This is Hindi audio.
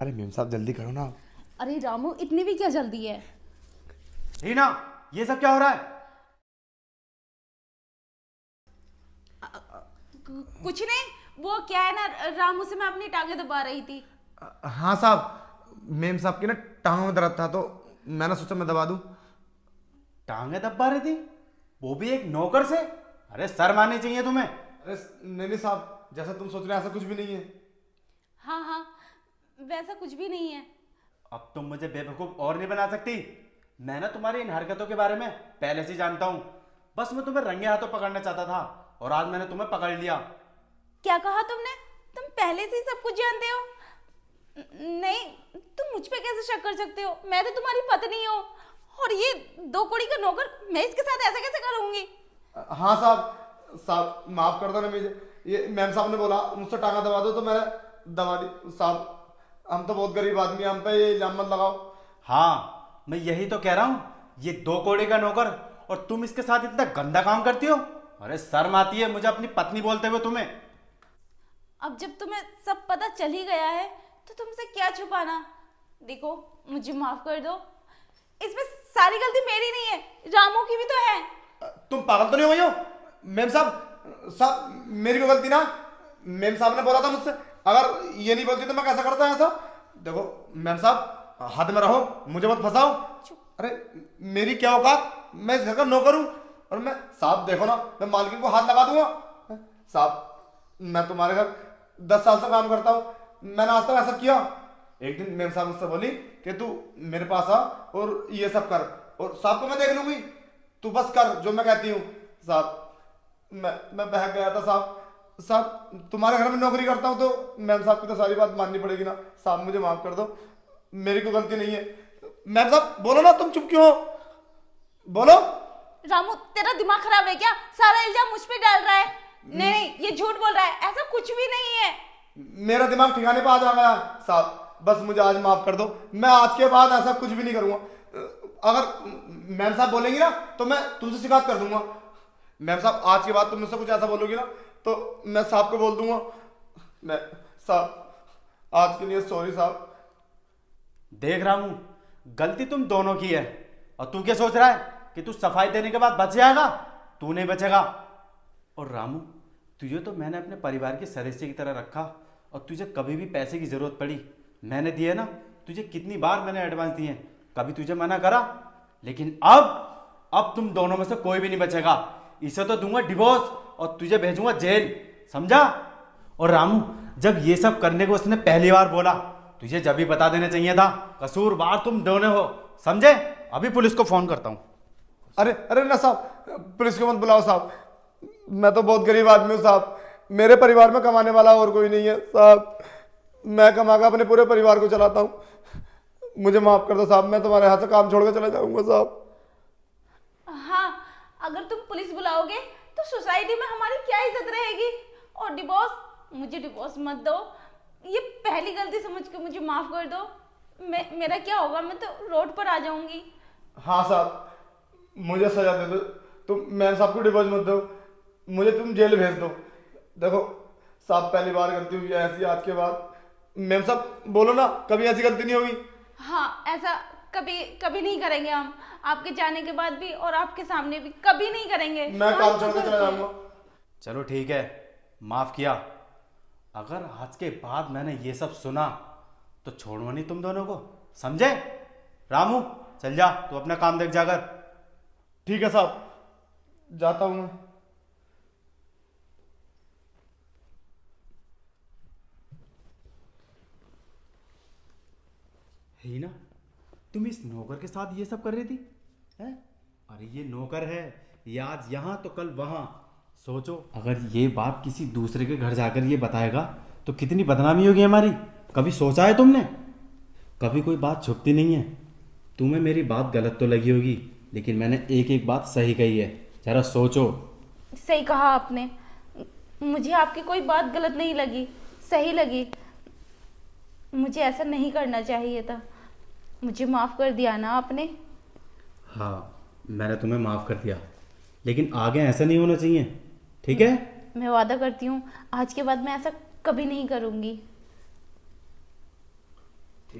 अरे मेम साहब जल्दी करो ना। अरे रामू, इतनी भी क्या जल्दी है? हीना, ये सब क्या हो रहा है? कुछ नहीं, वो क्या है ना, रामू से मैं अपनी टांगे दबा रही थी। हाँ साहब, मेम साहब की ना टांगों में दर्द था तो मैंने सोचा मैं दबा दूं। टांगे दबा रही थी, वो भी एक नौकर से? अरे शर्म आनी चाहिए तुम्हें। अरे नहीं साहब, जैसा तुम सोच रहे हो ऐसा कुछ भी नहीं है। हाँ हाँ, वैसा कुछ भी नहीं है। अब तुम मुझे बेवकूफ और नहीं बना सकती। मैं ना तुम्हारी इन हरकतों के बारे में पहले से ही जानता हूँ। बस मैं तुम्हें रंगे हाथों पकड़ना चाहता था और आज मैंने तुम्हें पकड़ लिया। क्या कहा तुमने? तुम पहले से ही सब कुछ जानते हो? नहीं, तुम मुझ पे कैसे शक कर सकते हो? मैं तो तुम्हारी पत्नी हूँ, और ये 2 कौड़ी का नौकर, मैं इसके साथ ऐसा कैसे करूंगी? हाँ साहब माफ कर दो ना मुझे। ये मैम साहब ने बोला मुझसे टांगा दबा दो तो मैंने दबा दी। साहब हम तो बहुत गरीब आदमी हैं, हम पे ये इल्जाम मत लगाओ। हाँ, मैं यही तो कह रहा हूँ, ये 2 कौड़ी का नौकर और तुम इसके साथ इतना गंदा काम करती हो। अरे शर्म आती है मुझे अपनी पत्नी बोलते हुए तुम्हें। अब जब तुम्हें सब पता चल ही गया है तो तुमसे क्या छुपाना। देखो, मुझे माफ कर दो, इसमें सारी गलती मेरी नहीं है, रामू की भी तो है। तुम पागल तो नहीं हो गई हो? मैम साहब मेरी कोई गलती ना। मैम साहब ने बोला था मुझसे, अगर ये नहीं बोलती तो मैं कैसा करता ऐसा। देखो मैम साहब हाथ में रहो, मुझे मत फंसाओ। अरे मेरी क्या औकात, मैं इस घर का नौकर हूँ। और मैं साहब देखो ना, मैं मालकिन को हाथ लगा दूंगा। साहब मैं तुम्हारे घर 10 साल से काम करता हूँ, मैंने आज तक ऐसा किया? एक दिन मैम साहब मुझसे बोली कि तू मेरे पास आ और ये सब कर, और साहब को मैं देख लूंगी, तू बस कर जो मैं कहती हूँ। साहब मैं बहक गया था। साहब तुम्हारे घर में नौकरी करता हूँ तो मैम साहब की तो सारी बात माननी पड़ेगी ना। साहब मुझे माफ कर दो, मेरी कोई गलती नहीं है। मैम साहब बोलो ना, तुम चुप क्यों हो? बोलो। रामू, तेरा दिमाग खराब है क्या? सारा इल्जाम मुझ पे डाल रहा है। नहीं, ये झूठ बोल रहा है, ऐसा कुछ भी नहीं है। मेरा दिमाग ठिकाने पे आ गया। साहब बस मुझे आज माफ कर दो, मैं आज के बाद ऐसा कुछ भी नहीं करूंगा। अगर मैम साहब बोलेंगी ना तो मैं तुमसे शिकायत कर दूंगा। मैम साहब आज के बाद तुम मुझसे कुछ ऐसा बोलोगी ना तो मैं साहब को बोल दूंगा। मैं साहब आज के लिए सॉरी साहब। देख रामू, गलती तुम दोनों की है, और तू क्या सोच रहा है कि तू सफाई देने के बाद बच जाएगा? तू नहीं बचेगा। और रामू, तुझे तो मैंने अपने परिवार के सदस्य की तरह रखा, और तुझे कभी भी पैसे की जरूरत पड़ी मैंने दिए ना। तुझे कितनी बार मैंने एडवांस दिए, कभी तुझे मना करा? लेकिन अब तुम दोनों में से कोई भी नहीं बचेगा। इसे तो दूंगा डिवोर्स और तुझे भेजूंगा जेल, समझा? और रामू, जब ये सब करने को उसने पहली बार बोला, तुझे जब भी बता देना चाहिए था। कसूरवार तुम दोनों हो, समझे? अभी पुलिस को फोन करता हूं। अरे ना साहब, पुलिस को मत बुलाओ साहब, मैं तो बहुत गरीब आदमी हूँ साहब। मेरे परिवार में कमाने वाला और कोई नहीं है साहब, मैं कमा कर अपने पूरे परिवार को चलाता हूँ। मुझे माफ कर दो साहब, मैं तुम्हारे हाथ से काम छोड़ कर चला जाऊंगा साहब। हाँ, अगर तुम पुलिस बुलाओगे तो सोसाइटी में हमारी क्या इज्जत रहेगी? और डिवोर्स, मुझे डिवोर्स मत दो, ये पहली गलती समझ के मुझे माफ कर दो। मेरा क्या होगा? मैं तो रोड पर आ जाऊंगी। हाँ साहब, मुझे सजा दे दो, तुम मैम साहब को डिवोर्स मत दो, मुझे तुम जेल भेज दो। देखो साहब पहली बार गलती हुई है ऐसी, आज के बाद मैम साहब बोलो ना, कभी ऐसी गलती नहीं होगी। हाँ, ऐसा कभी नहीं करेंगे हम। आपके जाने के बाद भी और आपके सामने भी कभी नहीं करेंगे। मैं काम छोड़ के चला जाऊंगा। चलो ठीक है, माफ किया। अगर आज के बाद मैंने ये सब सुना तो छोड़ूंगा नहीं तुम दोनों को, समझे? रामू चल जा, तू अपना काम देख जाकर। ठीक है साहब, जाता हूँ मैं। ही ना, तुम इस नौकर के साथ ये सब कर रही थी हैं? अरे ये नौकर है, ये आज यहाँ तो कल वहाँ। सोचो, अगर ये बात किसी दूसरे के घर जाकर ये बताएगा तो कितनी बदनामी होगी हमारी। कभी सोचा है तुमने? कभी कोई बात छुपती नहीं है। तुम्हें मेरी बात गलत तो लगी होगी, लेकिन मैंने एक एक बात सही कही है, जरा सोचो। सही कहा आपने, मुझे आपकी कोई बात गलत नहीं लगी, सही लगी। मुझे ऐसा नहीं करना चाहिए था, मुझे माफ कर दिया ना आपने? हाँ, मैंने तुम्हें माफ कर दिया, लेकिन आगे ऐसा नहीं होना चाहिए, ठीक है? मैं वादा करती हूँ आज के बाद मैं ऐसा कभी नहीं करूँगी।